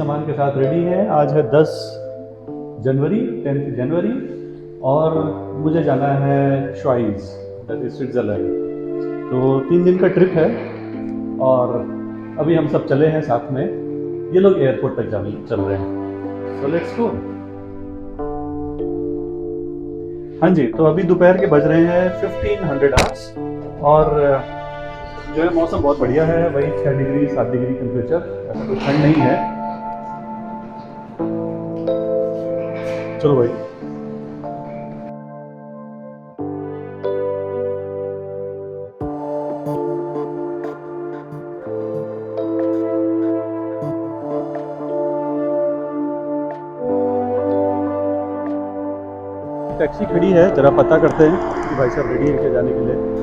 सामान के साथ रेडी है। आज है 10 जनवरी, 10 जनवरी, और मुझे जाना है श्वाइज, दैट इज स्विट्ज़रलैंड। तो 3 दिन का ट्रिप है और अभी हम सब चले हैं साथ में। ये लोग एयरपोर्ट तक चल रहे हैं। So let's go. हाँ जी, तो अभी दोपहर के बज रहे हैं 1500 आवर्स, और जो है मौसम बहुत बढ़िया है। वही 6 डिग्री 7 डिग्री टेम्परेचर, ऐसा कोई ठंड नहीं है। चलो भाई। टैक्सी खड़ी है, जरा पता करते हैं कि भाई साहब रेडी है क्या जाने के लिए।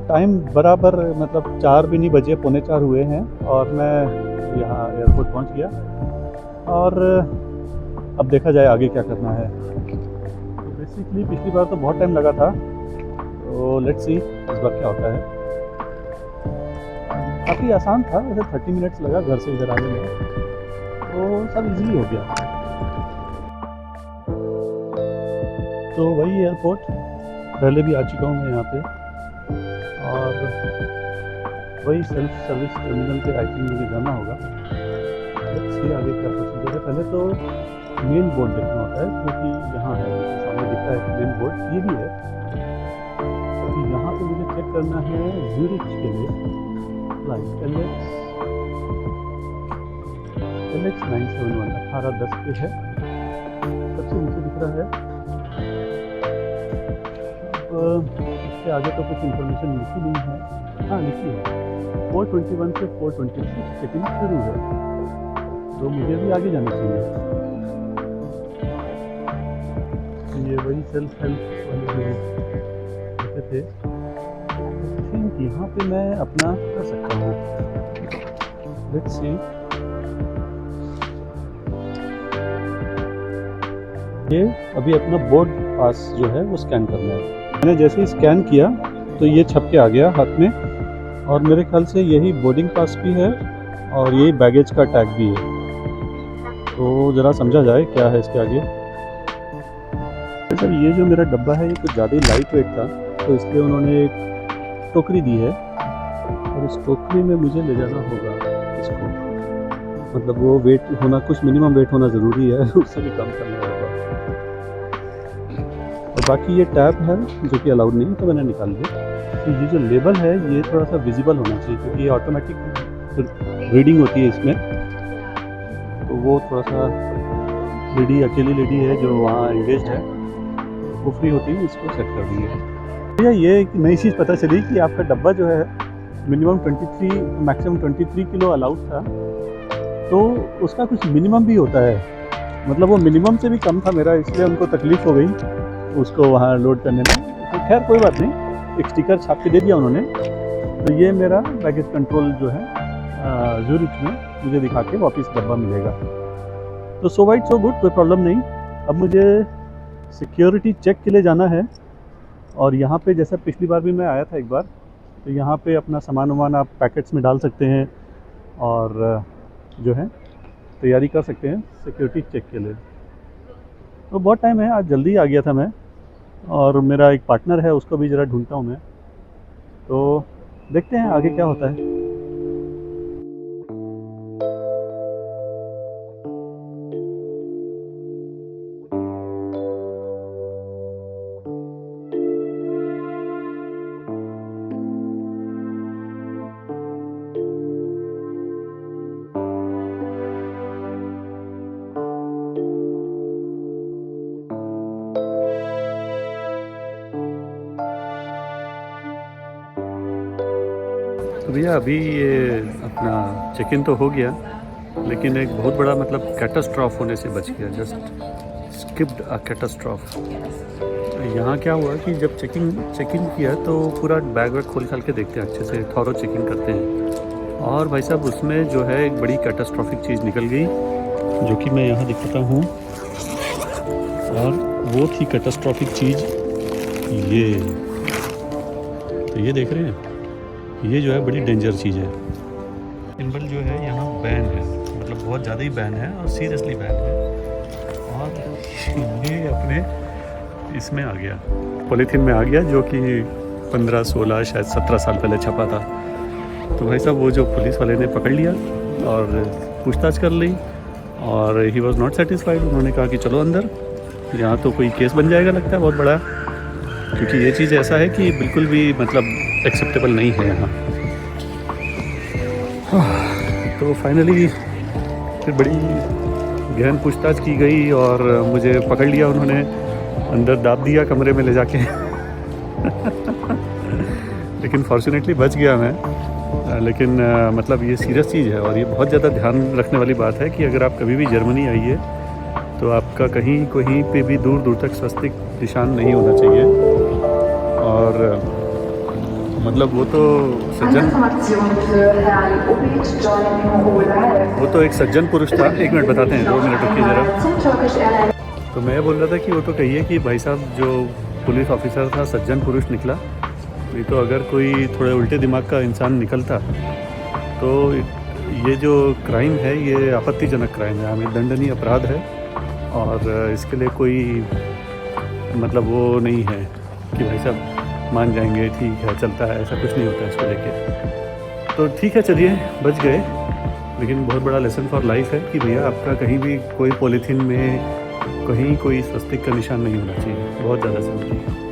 टाइम बराबर मतलब 4 भी नहीं बजे, पौने 4 हुए हैं और मैं यहाँ एयरपोर्ट पहुँच गया। और अब देखा जाए आगे क्या करना है। तो बेसिकली पिछली बार तो बहुत टाइम लगा था, तो लेट्स सी इस बार क्या होता है। काफ़ी आसान था वैसे, 30 मिनट्स लगा घर से इधर आने में, तो सब इजीली हो गया। तो वही एयरपोर्ट, पहले भी आ चुका हूँ मैं यहाँ पे, और वही सेल्फ सर्विस टर्मिनल पे आई थिंक मुझे जाना होगा। लेट्स सी आगे क्या प्रोसीजर है। पहले तो मेन बोर्ड देखना होता है, क्योंकि यहाँ है सामने दिखता है मेन बोर्ड, ये भी है। तो यहाँ पे मुझे चेक करना है ज़्यूरिच के लिए फ्लाइट LX 971 18:10 पे है, सबसे नीचे दिख रहा है। अब इसके आगे तो कुछ इन्फॉर्मेशन लिखी नहीं है। हाँ लिखी है, 421 से 426 चेकिंग शुरू है, तो मुझे भी आगे जाना चाहिए। ये वही सेल्फ हेल्प वाले जो कहते थे, थिंक यहाँ पे मैं अपना कर सकता हूँ। Let's see. ये अभी अपना बोर्ड पास जो है वो स्कैन करना है। मैंने जैसे ही स्कैन किया तो ये छप के आ गया हाथ में, और मेरे ख्याल से यही बोर्डिंग पास भी है और यही बैगेज का टैग भी है। तो ज़रा समझा जाए क्या है इसके आगे। सर ये जो मेरा डब्बा है ये कुछ ज़्यादा ही लाइट वेट था, तो इसलिए उन्होंने एक टोकरी दी है, और इस टोकरी में मुझे ले जाना होगा इसको। मतलब वो वेट होना, कुछ मिनिमम वेट होना ज़रूरी है, उससे भी कम करना होगा। और बाकी ये टैब है जो कि अलाउड नहीं, तो मैंने निकाल लिया। तो ये जो लेबल है ये थोड़ा सा विजिबल होना चाहिए, क्योंकि ये ऑटोमेटिक रीडिंग होती है इसमें। तो वो थोड़ा सा लेडी, अकेली लेडी है जो वहाँ एंगेज है, वो फ्री होती है, इसको सेट कर दी है। भैया ये एक नई चीज़ पता चली कि आपका डब्बा जो है मिनिमम 23 मैक्सिमम 23 किलो अलाउड था, तो उसका कुछ मिनिमम भी होता है। मतलब वो मिनिमम से भी कम था मेरा, इसलिए उनको तकलीफ़ हो गई उसको वहाँ लोड करने में। तो खैर कोई बात नहीं, एक स्टिकर छाप के दे दिया उन्होंने। तो ये मेरा बैगेज कंट्रोल जो है ज़ूरिच में मुझे दिखा के वापस डब्बा मिलेगा। तो सो वाइट सो गुड, कोई प्रॉब्लम नहीं। अब मुझे सिक्योरिटी चेक के लिए जाना है, और यहाँ पे जैसा पिछली बार भी मैं आया था एक बार, तो यहाँ पे अपना सामान वामान आप पैकेट्स में डाल सकते हैं और जो है तैयारी कर सकते हैं सिक्योरिटी चेक के लिए। तो बहुत टाइम है, आज जल्दी आ गया था मैं, और मेरा एक पार्टनर है उसको भी ज़रा ढूंढता हूँ मैं। तो देखते हैं आगे क्या होता है। तो भैया अभी ये अपना चेक इन तो हो गया, लेकिन एक बहुत बड़ा मतलब कैटास्ट्रॉफ होने से बच गया, जस्ट स्किप्ड अ कैटास्ट्रॉफ। यहाँ क्या हुआ कि जब चेक इन किया तो पूरा बैग वैग खोल खाल के देखते हैं, अच्छे से थॉरो चेकिंग करते हैं, और भाई साहब उसमें जो है एक बड़ी कैटास्ट्रॉफिक चीज़ निकल गई, जो कि मैं यहाँ दिखाता हूँ। और वो थी कैटास्ट्रॉफिक चीज़ ये, तो ये देख रहे हैं, ये जो है बड़ी डेंजर चीज़ है। सिंबल जो है यहाँ बैन है, मतलब बहुत ज़्यादा ही बैन है और सीरियसली बैन है, और ये अपने इसमें आ गया, पॉलीथीन में आ गया, जो कि 15, 16 शायद 17 साल पहले छपा था। तो भाई साहब वो जो पुलिस वाले ने पकड़ लिया और पूछताछ कर ली, और ही वॉज नॉट सेटिस्फाइड। उन्होंने कहा कि चलो अंदर, यहाँ तो कोई केस बन जाएगा लगता है बहुत बड़ा, क्योंकि ये चीज़ ऐसा है कि बिल्कुल भी मतलब एक्सेप्टेबल नहीं है यहाँ। तो फाइनली फिर बड़ी गहन पूछताछ की गई और मुझे पकड़ लिया उन्होंने, अंदर दाब दिया कमरे में ले जाके लेकिन फॉर्चुनेटली बच गया मैं। लेकिन मतलब ये सीरियस चीज़ है, और ये बहुत ज़्यादा ध्यान रखने वाली बात है कि अगर आप कभी भी जर्मनी आइए तो आपका कहीं पे भी दूर दूर तक स्वस्तिक निशान नहीं होना चाहिए। और मतलब वो तो सज्जन, वो तो एक सज्जन पुरुष था। एक मिनट बताते हैं, 2 मिनट रुकिए ज़रा। तो मैं बोल रहा था कि वो तो कहिए कि भाई साहब जो पुलिस ऑफिसर था सज्जन पुरुष निकला। नहीं तो अगर कोई थोड़े उल्टे दिमाग का इंसान निकलता तो ये जो क्राइम है ये आपत्तिजनक क्राइम है, हमें दंडनीय अपराध है। और इसके लिए कोई मतलब वो नहीं है कि भाई साहब मान जाएंगे, ठीक है चलता है, ऐसा कुछ नहीं होता है इसको लेके। तो ठीक है, चलिए बच गए। लेकिन बहुत बड़ा लेसन फॉर लाइफ है कि भैया आपका कहीं भी कोई पॉलीथीन में कहीं कोई स्वस्तिक का निशान नहीं होना चाहिए, बहुत ज़्यादा ज़रूरी है।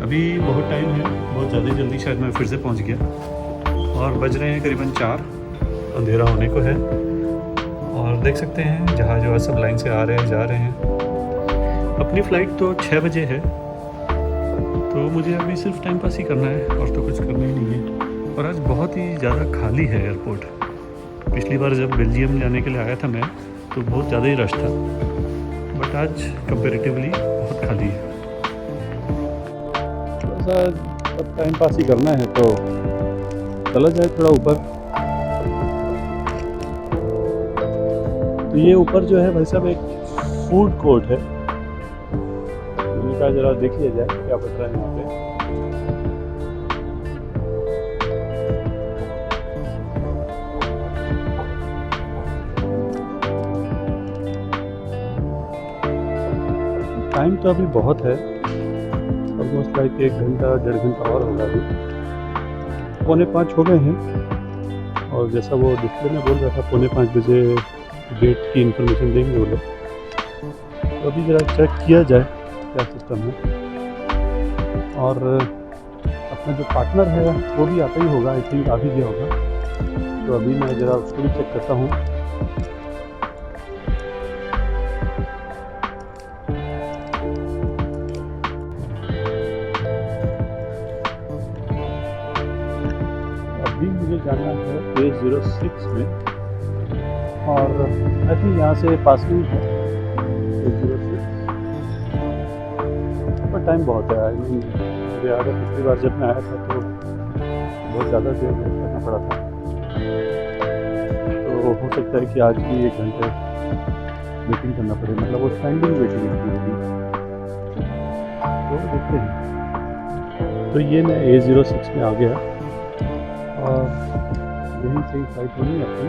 अभी बहुत टाइम है, बहुत ज़्यादा जल्दी शायद मैं फिर से पहुंच गया और बज रहे हैं करीबन 4, अंधेरा होने को है। और देख सकते हैं जहाज़ जो सब लाइन से आ रहे हैं जा रहे हैं। अपनी फ़्लाइट तो 6 बजे है, तो मुझे अभी सिर्फ टाइम पास ही करना है और तो कुछ करना ही नहीं है। और आज बहुत ही ज़्यादा खाली है एयरपोर्ट। पिछली बार जब बेल्जियम जाने के लिए आया था मैं तो बहुत ज़्यादा ही रश था, बट आज कंपेरेटिवली बहुत खाली है। थोड़ा सा टाइम पास ही करना है तो चला जाए थोड़ा ऊपर। तो ये ऊपर जो है भाई साहब एक फूड कोर्ट है, इनका ज़रा देखिए जाए क्या बच रहा है यहाँ पे। टाइम तो अभी बहुत है, ऑलमोस्ट लाइक 1 घंटा 1.5 घंटा और होगा। अभी 4:45 हो गए हैं और जैसा वो डिस्प्ले में बोल रहा था 4:45 बजे गेट की इन्फॉर्मेशन देंगे वो लोग। तो अभी ज़रा चेक किया जाए क्या सिस्टम है। और अपना जो पार्टनर है वो भी आता ही होगा, आई थिंक आ भी गया होगा। तो अभी मैं ज़रा उसको भी चेक करता हूँ। अभी मुझे जाना है A06 में और आई थिंक यहाँ से पास में है A06, पर टाइम बहुत है। आई मीन मुझे याद है पिछली बार जब मैं आया था तो बहुत ज़्यादा देर वेट करना पड़ा था। तो हो सकता है कि आज भी 1 घंटे वेटिंग करना पड़े, मतलब वो स्टैंडिंग वेटिंग होगी। तो देखते हैं। तो ये मैं A06 में आ गया और यहीं से ही फ्लाइट होनी है अपनी।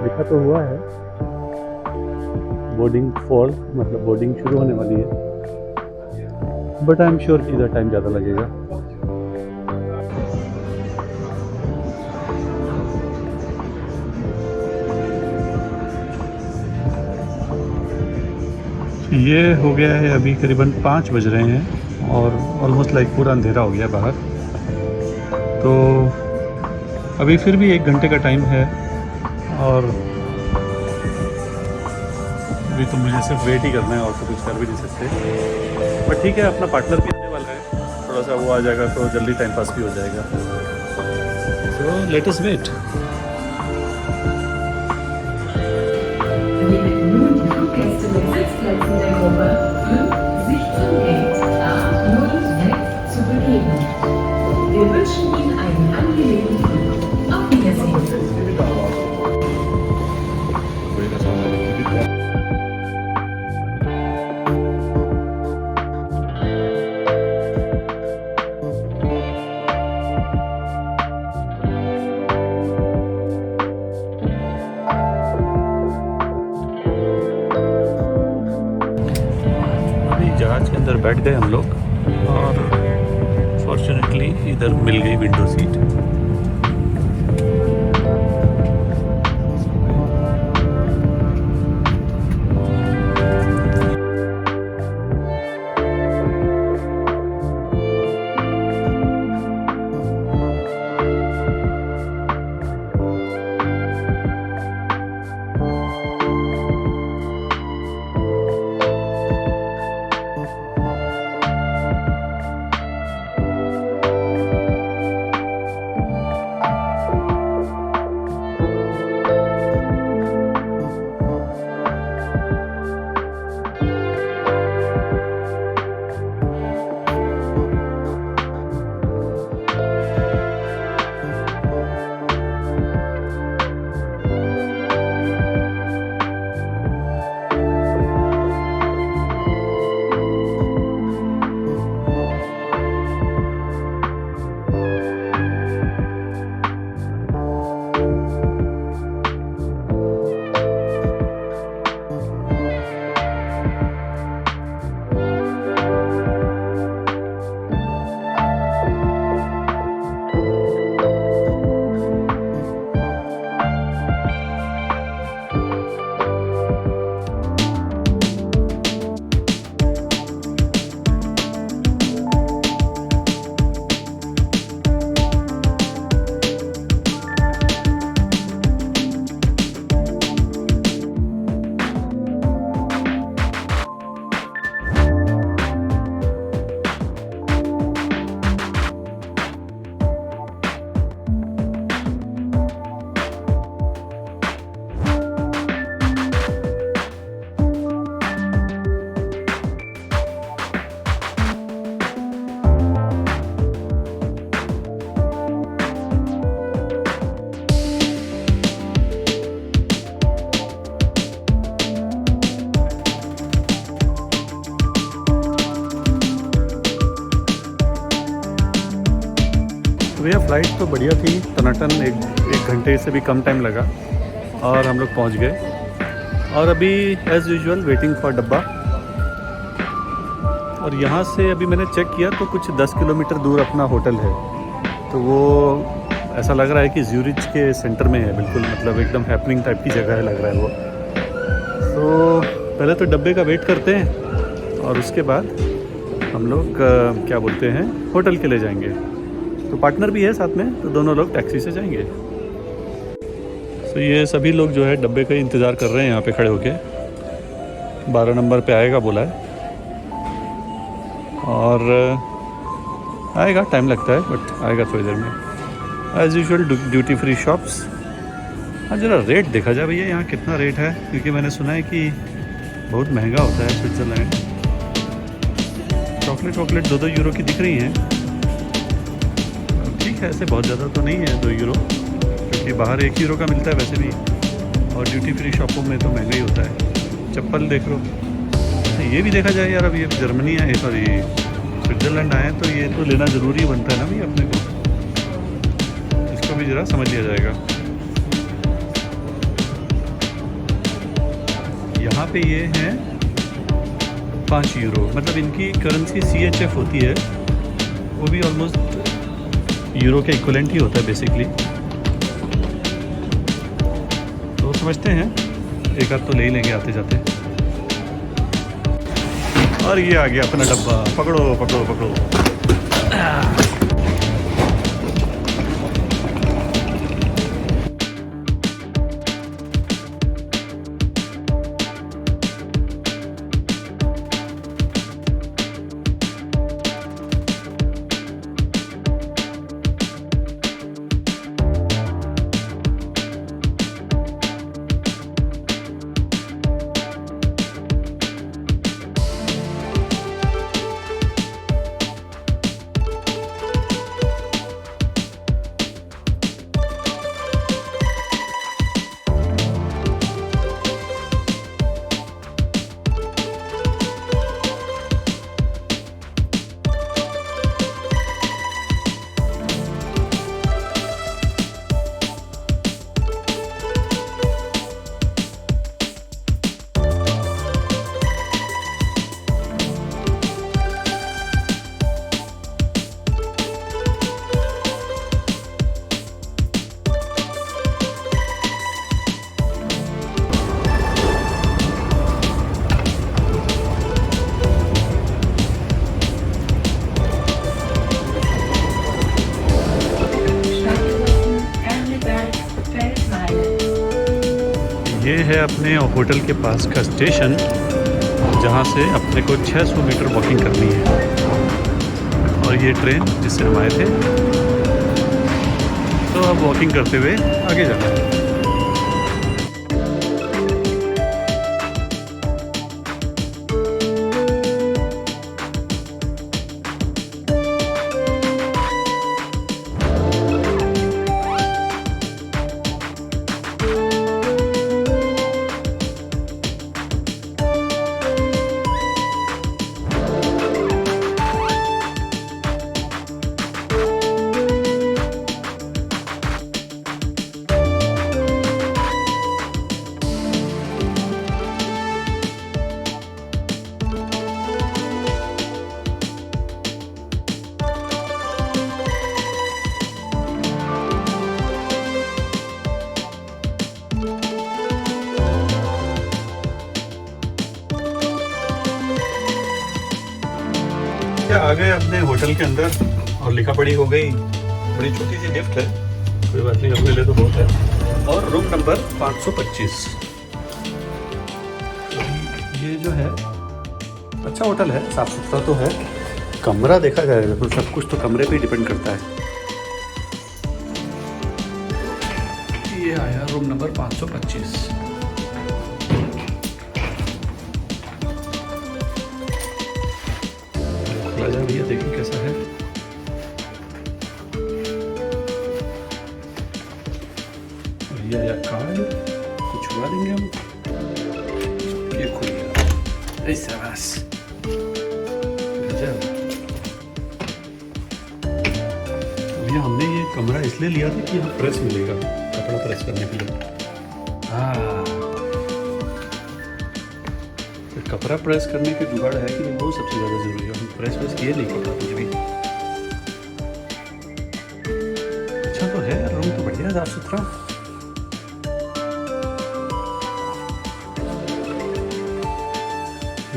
लिखा तो हुआ है बोर्डिंग फॉर, मतलब बोर्डिंग शुरू होने वाली है, बट आई एम श्योर कि इधर टाइम ज़्यादा लगेगा। ये हो गया है अभी करीबन 5 बज रहे हैं और ऑलमोस्ट लाइक पूरा अंधेरा हो गया बाहर। तो अभी फिर भी 1 घंटे का टाइम है और अभी तो मुझे सिर्फ वेट ही करना है और तो कुछ कर भी नहीं सकते। बट ठीक है, अपना पार्टनर भी आने वाला है, थोड़ा सा वो आ जाएगा तो जल्दी टाइम पास भी हो जाएगा। So let us wait. Sitzplätzen der Gruppe 5 sich zum Gate A06 zu begeben. Wir wünschen Ihnen einen angenehmen Flug. Auf Wiedersehen. जहाज़ के अंदर बैठ गए हम लोग और फॉर्चुनेटली इधर मिल गई विंडो सीट। फ़्लाइट तो बढ़िया थी, टनाटन एक घंटे से भी कम टाइम लगा और हम लोग पहुंच गए। और अभी एज़ यूजुअल वेटिंग फॉर डब्बा। और यहाँ से अभी मैंने चेक किया तो कुछ 10 किलोमीटर दूर अपना होटल है, तो वो ऐसा लग रहा है कि ज्यूरिच के सेंटर में है बिल्कुल, मतलब एकदम हैपनिंग टाइप की जगह है लग रहा है वो। तो पहले तो डब्बे का वेट करते हैं और उसके बाद हम लोग क्या बोलते हैं होटल के लिए जाएंगे। तो पार्टनर भी है साथ में, तो दोनों लोग टैक्सी से जाएंगे। तो ये सभी लोग जो है डब्बे का इंतज़ार कर रहे हैं यहाँ पे खड़े होके। 12 नंबर पे आएगा बोला है और आएगा, टाइम लगता है बट आएगा थोड़ी देर में। As usual duty free shops. हाँ ज़रा रेट देखा जाए भैया यहाँ कितना रेट है, क्योंकि मैंने सुना है कि बहुत महंगा होता है स्विट्ज़रलैंड। चॉकलेट 2-2 यूरो की दिख रही हैं। ठीक है, ऐसे बहुत ज़्यादा तो नहीं है 2 यूरो, क्योंकि बाहर 1 यूरो का मिलता है वैसे भी, और ड्यूटी फ्री शॉपों में तो महंगा ही होता है। चप्पल देख लो, ये भी देखा जाए यार। अब ये जर्मनी आए, सॉरी स्विट्ज़रलैंड आए तो ये तो लेना ज़रूरी बनता है ना भाई अपने को, इसको भी ज़रा समझ लिया जाएगा। यहाँ पे ये हैं 5 यूरो, मतलब इनकी करेंसी CHF होती है, वो भी ऑलमोस्ट यूरो के इक्वलेंट ही होता है बेसिकली। तो समझते हैं, एक आध तो ले ही लेंगे आते जाते। और ये आ गया अपना डब्बा, पकड़ो पकड़ो पकड़ो। ये है अपने होटल के पास का स्टेशन, जहाँ से अपने को 600 मीटर वॉकिंग करनी है। और ये ट्रेन जिससे हम आए थे, तो अब वॉकिंग करते हुए आगे जाना है। आ गए अपने होटल के अंदर और लिखा पढ़ी हो गई। बड़ी छोटी सी गिफ्ट है, कोई बात नहीं, अपने लिए तो बहुत है। और रूम नंबर 525। ये जो है अच्छा होटल है, साफ सुथरा तो है। कमरा देखा जाएगा तो सब कुछ तो कमरे पे ही डिपेंड करता है। ये आया रूम नंबर 525। भैया देखिए कैसा है। भैया या कार्ड कुछ हुआ देंगे हम। ये खुल गया, ऐसा बस। भैया हमने ये कमरा इसलिए लिया था कि यहाँ प्रेस मिलेगा, कपड़ा प्रेस करने के लिए। हाँ, तो कपड़ा प्रेस करने के जुगाड़ है कि नहीं, वो सबसे ज़्यादा ज़रूरी है। हम प्रेस वैस किए नहीं कपड़ा कुछ भी। अच्छा तो है, रूम तो बढ़िया साफ सुथरा।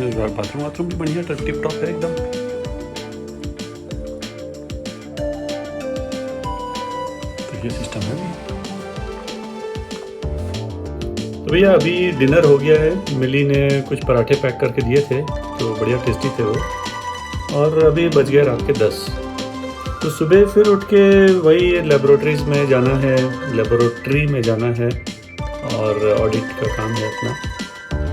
बाथरूम वाथरूम भी बढ़िया टिप टॉप है एकदम। तो ये सिस्टम है। तो भैया अभी डिनर हो गया है। मिली ने कुछ पराठे पैक करके दिए थे तो बढ़िया टेस्टी थे वो। और अभी बज गए रात के 10। तो सुबह फिर उठ के वही लेबोरेटरीज में जाना है, लेबोरेटरी में जाना है और ऑडिट का काम है अपना,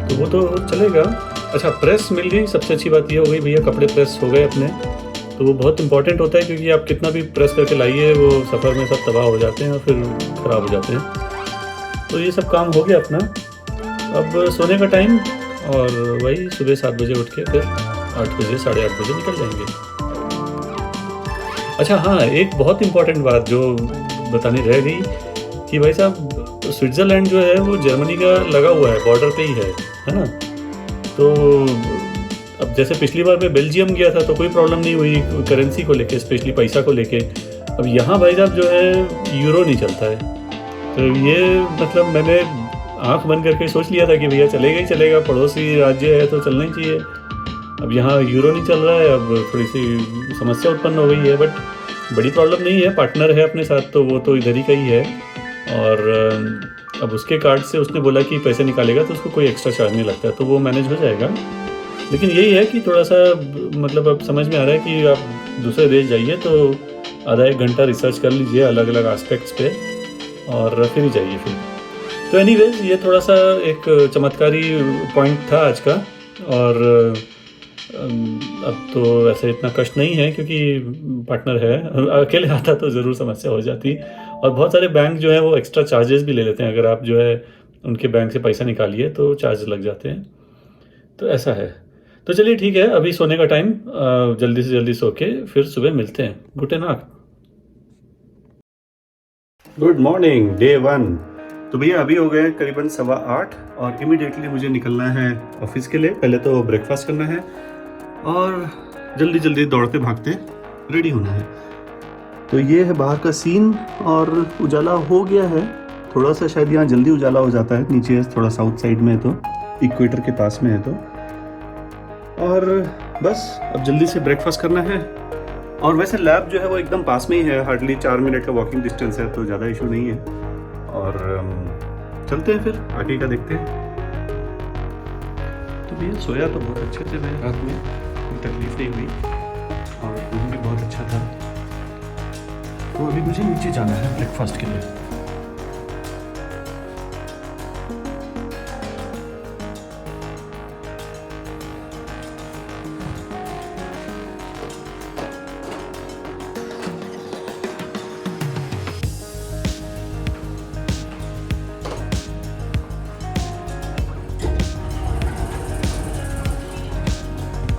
तो वो तो चलेगा। अच्छा, प्रेस मिल गई, सबसे अच्छी बात ये हो गई भैया, कपड़े प्रेस हो गए अपने। तो वो बहुत इंपॉर्टेंट होता है क्योंकि आप कितना भी प्रेस करके लाइए वो सफ़र में सब तबाह हो जाते हैं और फिर ख़राब हो जाते हैं। तो ये सब काम हो गया अपना। अब सोने का टाइम, और वही सुबह 7 बजे उठ के फिर 8 बजे 8:30 बजे निकल जाएंगे। अच्छा हाँ, एक बहुत इम्पॉर्टेंट बात जो बतानी रह गई कि भाई साहब स्विट्ज़रलैंड जो है वो जर्मनी का लगा हुआ है, बॉर्डर पे ही है ना। तो अब जैसे पिछली बार मैं बेल्जियम गया था तो कोई प्रॉब्लम नहीं हुई करेंसी को लेके, स्पेशली पैसा को लेके। अब यहाँ भाई साहब जो है यूरो नहीं चलता है। तो ये मतलब मैंने आंख बंद करके सोच लिया था कि भैया चलेगा ही चलेगा, पड़ोसी राज्य है तो चलना ही चाहिए। अब यहाँ यूरो नहीं चल रहा है, अब थोड़ी सी समस्या उत्पन्न हो गई है, बट बड़ी प्रॉब्लम नहीं है, पार्टनर है अपने साथ तो वो तो इधर ही का ही है। और अब उसके कार्ड से उसने बोला कि पैसे निकालेगा तो उसको कोई एक्स्ट्रा चार्ज नहीं लगता है, तो वो मैनेज हो जाएगा। लेकिन यही है कि थोड़ा सा मतलब अब समझ में आ रहा है कि आप दूसरे देश जाइए तो आधा 1 घंटा रिसर्च कर लीजिए अलग अलग एस्पेक्ट्स पे और फिर ही जाइए फिर। तो एनीवेज ये थोड़ा सा एक चमत्कारी पॉइंट था आज का। और अब तो वैसे इतना कष्ट नहीं है क्योंकि पार्टनर है, अकेले आता तो ज़रूर समस्या हो जाती। और बहुत सारे बैंक जो है वो एक्स्ट्रा चार्जेस भी ले लेते हैं, अगर आप जो है उनके बैंक से पैसा निकालिए तो चार्ज लग जाते हैं। तो ऐसा है। तो चलिए ठीक है, अभी सोने का टाइम, जल्दी से जल्दी सो के फिर सुबह मिलते हैं। Good night. Good morning, day 1। तो भैया अभी हो गए करीबन 7:15 और इमीडिएटली मुझे निकलना है ऑफिस के लिए। पहले तो ब्रेकफास्ट करना है और जल्दी जल्दी दौड़ते भागते रेडी होना है। तो ये है बाहर का सीन और उजाला हो गया है। थोड़ा सा शायद यहाँ जल्दी उजाला हो जाता है, नीचे थोड़ा साउथ साइड में है तो इक्वेटर के पास में है तो। और बस अब जल्दी से ब्रेकफास्ट करना है। और वैसे लैब जो है वो एकदम पास में ही है, हार्डली 4 मिनट का वॉकिंग डिस्टेंस है, तो ज़्यादा इशू नहीं है। और चलते हैं फिर आगे का देखते हैं। तो भैया सोया तो बहुत अच्छे से मैं रात में, कोई तकलीफ नहीं हुई और रूम भी बहुत अच्छा था। तो अभी मुझे नीचे जाना है ब्रेकफास्ट के लिए।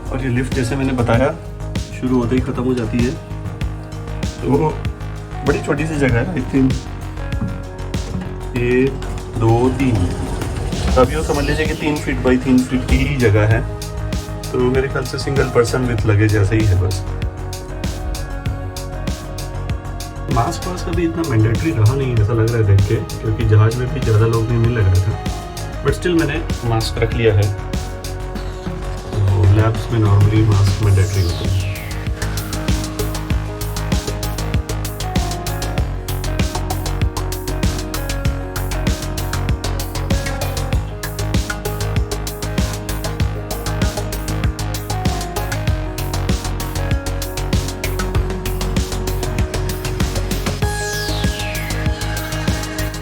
और ये लिफ्ट जैसे मैंने बताया शुरू होते ही ख़त्म हो जाती है, तो बड़ी छोटी सी जगह है। आई थिंक 1 2 3, अभी वो समझ लीजिए कि 3 फीट बाई 3 फीट की ही जगह है। तो मेरे ख्याल से सिंगल पर्सन विथ लगेज जैसा ही है बस। मास्क वास्क अभी इतना मैंडेटरी रहा नहीं ऐसा लग रहा है देख के, क्योंकि जहाज में भी ज़्यादा लोग नहीं लग रहा था। बट स्टिल मैंने मास्क रख लिया है। लैब्स में नॉर्मली मास्क मैंडेटरी होते हैं।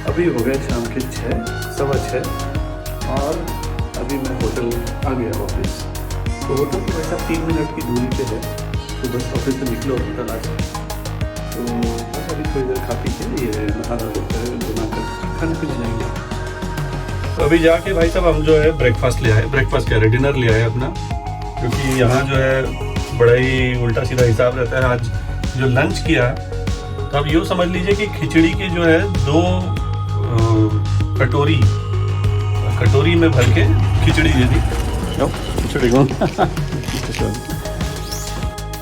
अभी हो गए शाम के 6, 6:15 और अभी मैं होटल आ गया ऑफिस। तो होटल तो वैसा 3 मिनट की दूरी पे है, तो बस ऑफिस से निकलो होटल आ जाओ। तो बस अभी थोड़ी देर खा पी के ये नहाना बनाकर खाने पीने जाएंगे। तो अभी जाके भाई साहब हम जो है ब्रेकफास्ट ले आए, ब्रेकफास्ट कह रहे डिनर ले आए अपना, क्योंकि यहाँ जो है बड़ा ही उल्टा सीधा हिसाब रहता है। आज जो लंच किया तो आप यूँ समझ लीजिए कि खिचड़ी की जो है 2 कटोरी में भर के खिचड़ी दे दी। खिचड़ी को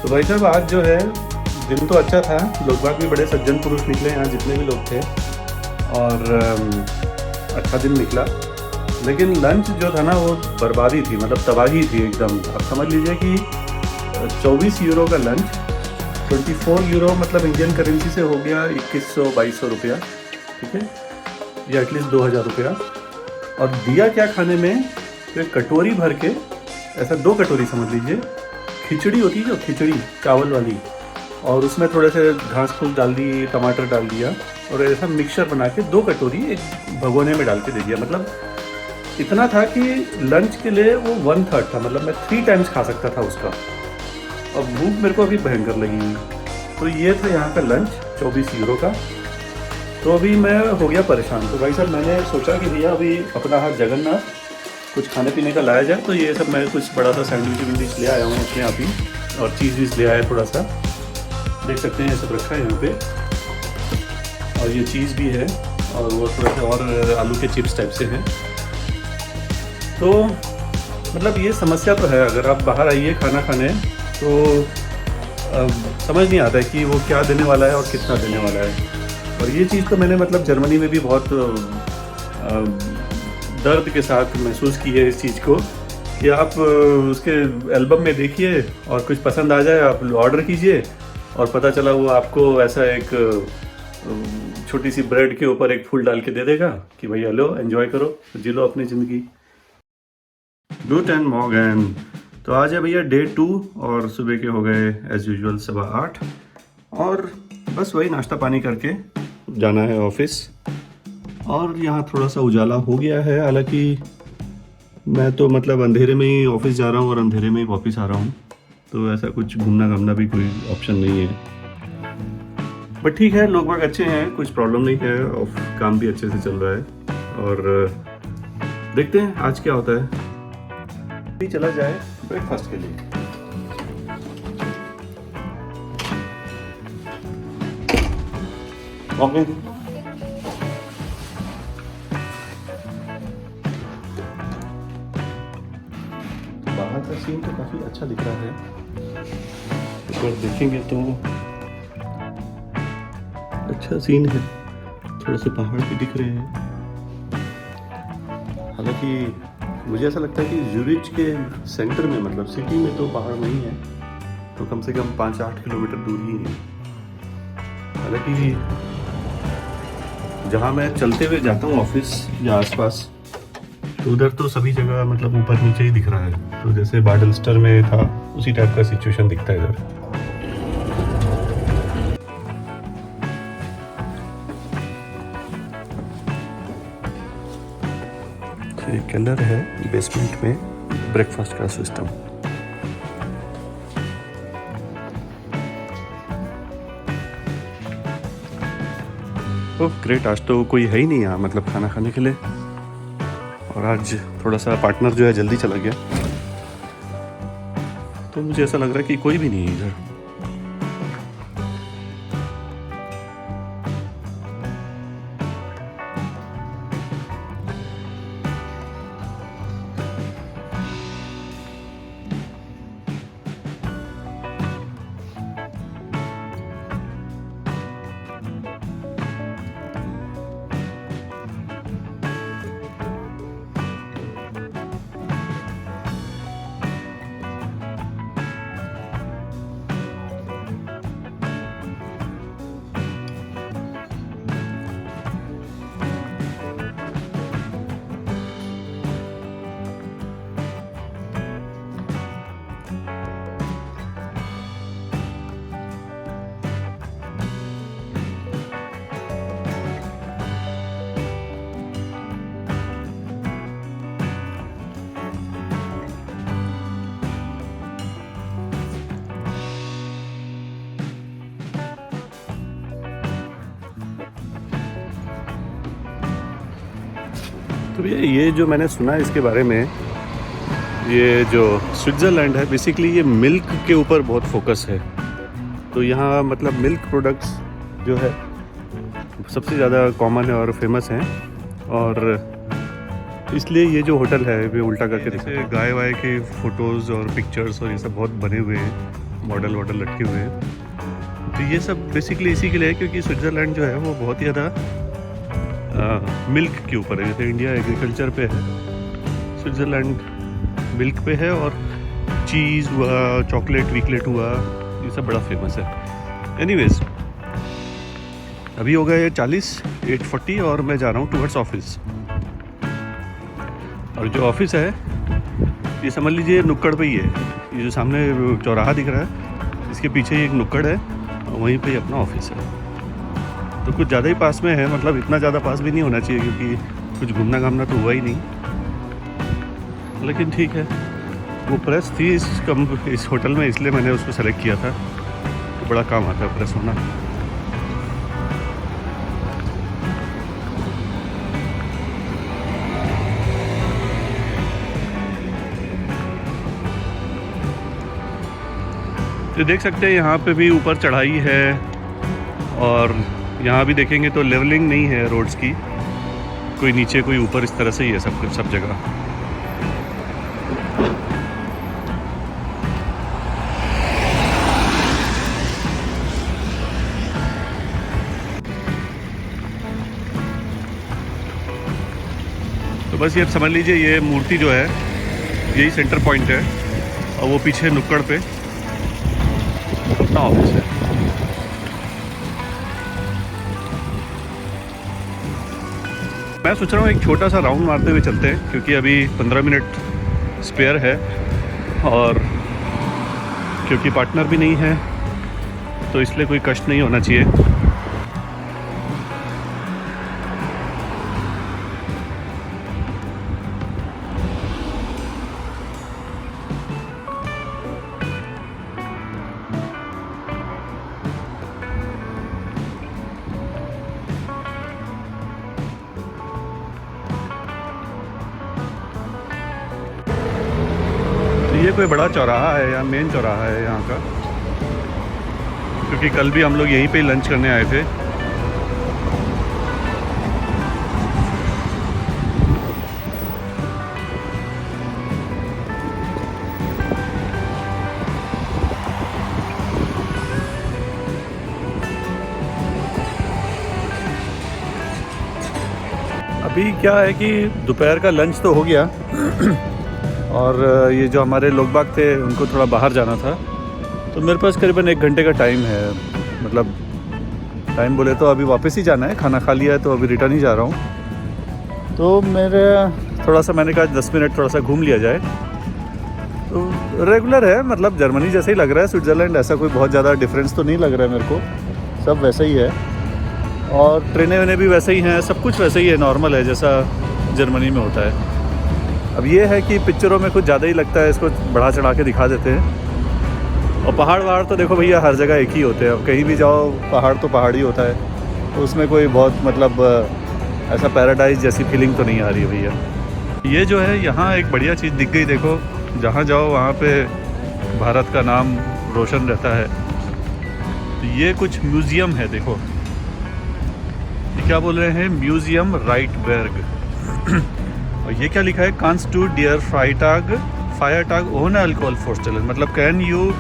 तो भाई साहब आज जो है दिन तो अच्छा था, लोग बाग भी बड़े सज्जन पुरुष निकले यहाँ जितने भी लोग थे, और अच्छा दिन निकला। लेकिन लंच जो था ना वो बर्बादी थी, मतलब तबाही थी एकदम। आप समझ लीजिए कि 24 यूरो का लंच, 24 यूरो मतलब इंडियन करेंसी से हो गया 2100-2200 रुपया, ठीक है, या एटलीस्ट 2000 रुपया। और दिया क्या खाने में, तो एक कटोरी भर के, ऐसा 2 कटोरी समझ लीजिए, खिचड़ी होती है जो खिचड़ी चावल वाली, और उसमें थोड़े से घास फूस डाल दी, टमाटर डाल दिया, और ऐसा मिक्सचर बना के 2 कटोरी एक भगोने में डाल के दे दिया। मतलब इतना था कि लंच के लिए वो 1/3 था, मतलब मैं 3 टाइम्स खा सकता था उसका, और भूख मेरे को अभी भयंकर लगी। तो ये था यहाँ का लंच 24 यूरो का। तो अभी मैं हो गया परेशान। तो भाई साहब मैंने सोचा कि भैया अभी अपना हाथ जगन्नाथ कुछ खाने पीने का लाया जाए। तो ये सब मैं कुछ बड़ा सा सैंडविच ले आया हूँ अपने आप ही, और चीज़ वीज़ ले आया थोड़ा सा, देख सकते हैं ये सब रखा है यहाँ पे, और ये चीज़ भी है, और वो थोड़ा सा और आलू के चिप्स टाइप से हैं। तो मतलब ये समस्या तो है, अगर आप बाहर आइए खाना खाने तो समझ नहीं आता है कि वो क्या देने वाला है और कितना देने वाला है। और ये चीज़ तो मैंने मतलब जर्मनी में भी बहुत दर्द के साथ महसूस की है इस चीज़ को, कि आप उसके एल्बम में देखिए और कुछ पसंद आ जाए आप ऑर्डर कीजिए, और पता चला वो आपको ऐसा एक छोटी सी ब्रेड के ऊपर एक फूल डाल के दे देगा कि भैया लो एंजॉय करो, जी लो अपनी ज़िंदगी। गूटेन मॉर्गन। तो आज है भैया डे 2, और सुबह के हो गए एज़ यूजुअल 8:15, और बस वही नाश्ता पानी करके जाना है ऑफिस। और यहाँ थोड़ा सा उजाला हो गया है, हालांकि मैं तो मतलब अंधेरे में ही ऑफिस जा रहा हूँ और अंधेरे में ही वापस आ रहा हूँ, तो ऐसा कुछ घूमना घामना भी कोई ऑप्शन नहीं है। बट ठीक है, लोग बाग अच्छे हैं, कुछ प्रॉब्लम नहीं है, और काम भी अच्छे से चल रहा है। और देखते हैं आज क्या होता है। भी चला जाए ब्रेकफास्ट के लिए। ओके, बाहर का सीन तो काफी अच्छा दिख रहा है, अगर देखेंगे तो अच्छा सीन है, थोड़े से पहाड़ भी दिख रहे हैं। हालांकि मुझे ऐसा लगता है कि ज़्यूरिच के सेंटर में, मतलब सिटी में तो पहाड़ नहीं है, तो कम से कम 5-8 किलोमीटर दूरी ही है। हालांकि जहाँ मैं चलते हुए जाता हूँ ऑफिस या आसपास, तो उधर तो सभी जगह मतलब ऊपर नीचे ही दिख रहा है। तो जैसे बाडलस्टर में था उसी टाइप का सिचुएशन दिखता है इधर। ये केलर है बेसमेंट में ब्रेकफास्ट का सिस्टम। ओह ग्रेट, आज तो कोई है ही नहीं यहाँ मतलब खाना खाने के लिए, और आज थोड़ा सा पार्टनर जो है जल्दी चला गया, तो मुझे ऐसा लग रहा है कि कोई भी नहीं है इधर। तो भैया ये जो मैंने सुना इसके बारे में, ये जो स्विट्ज़रलैंड है बेसिकली ये मिल्क के ऊपर बहुत फोकस है। तो यहाँ मतलब मिल्क प्रोडक्ट्स जो है सबसे ज़्यादा कॉमन है और फेमस हैं, और इसलिए ये जो होटल है वे उल्टा करके जैसे गाय वाय के फ़ोटोज़ और पिक्चर्स और ये सब बहुत बने हुए हैं, मॉडल वॉडल लटके हुए हैं। तो ये सब बेसिकली इसी के लिए है क्योंकि स्विट्ज़रलैंड जो है वो बहुत ही ज़्यादा मिल्क के ऊपर है। जैसे इंडिया एग्रीकल्चर पे है, स्विट्ज़रलैंड मिल्क पे है, और चीज़ हुआ, चॉकलेट वीकलेट हुआ, ये सब बड़ा फेमस है। एनीवेज अभी हो गए 8:40 और मैं जा रहा हूँ टुवर्ड्स ऑफिस। और जो ऑफिस है ये समझ लीजिए नुक्कड़ पे ही है। ये जो सामने चौराहा दिख रहा है इसके पीछे एक नुक्कड़ है, और वहीं पे ही अपना ऑफिस है। तो कुछ ज़्यादा ही पास में है, मतलब इतना ज़्यादा पास भी नहीं होना चाहिए क्योंकि कुछ घूमना घामना तो हुआ ही नहीं, लेकिन ठीक है। वो प्रेस थी इस होटल में, इसलिए मैंने उसको सेलेक्ट किया था। तो बड़ा काम आता है प्रेस होना। तो देख सकते हैं यहाँ पे भी ऊपर चढ़ाई है, और यहाँ भी देखेंगे तो लेवलिंग नहीं है रोड्स की, कोई नीचे कोई ऊपर, इस तरह से ही है सब जगह। तो बस ये समझ लीजिए ये मूर्ति जो है यही सेंटर पॉइंट है, और वो पीछे नुक्कड़ पे अपना ऑफिस है। मैं सोच रहा हूँ एक छोटा सा राउंड मारते हुए चलते हैं क्योंकि अभी 15 मिनट स्पेयर है, और क्योंकि पार्टनर भी नहीं है तो इसलिए कोई कष्ट नहीं होना चाहिए। ये कोई बड़ा चौराहा है या मेन चौराहा है यहाँ का, क्योंकि कल भी हम लोग यहीं पे ही लंच करने आए थे। अभी क्या है कि दोपहर का लंच तो हो गया और ये जो हमारे लोग बाग थे उनको थोड़ा बाहर जाना था, तो मेरे पास करीबन 1 घंटे का टाइम है। मतलब टाइम बोले तो अभी वापस ही जाना है, खाना खा लिया है तो अभी रिटर्न ही जा रहा हूँ। तो मेरे थोड़ा सा मैंने कहा 10 मिनट थोड़ा सा घूम लिया जाए। तो रेगुलर है, मतलब जर्मनी जैसे ही लग रहा है, स्विट्ज़रलैंड ऐसा कोई बहुत ज़्यादा डिफरेंस तो नहीं लग रहा है मेरे को, सब वैसा ही है। और ट्रेनें वेनें भी वैसे ही हैं, सब कुछ वैसे ही है, नॉर्मल है जैसा जर्मनी में होता है। अब ये है कि पिक्चरों में कुछ ज़्यादा ही लगता है, इसको बढ़ा चढ़ा के दिखा देते हैं। और पहाड़ वहाड़ तो देखो भैया हर जगह एक ही होते हैं, अब कहीं भी जाओ पहाड़ तो पहाड़ ही होता है, तो उसमें कोई बहुत मतलब ऐसा पैराडाइज जैसी फीलिंग तो नहीं आ रही है भैया। ये जो है यहाँ एक बढ़िया चीज़ दिख गई, देखो जहाँ जाओ वहाँ पे भारत का नाम रोशन रहता है। तो ये कुछ म्यूज़ियम है, देखो ये क्या बोल रहे हैं, म्यूज़ियम राइटबर्ग। और ये क्या लिखा है, कांस टू डियर फायरटाग ओन अल्कोहल फोर्स्टल, मतलब can you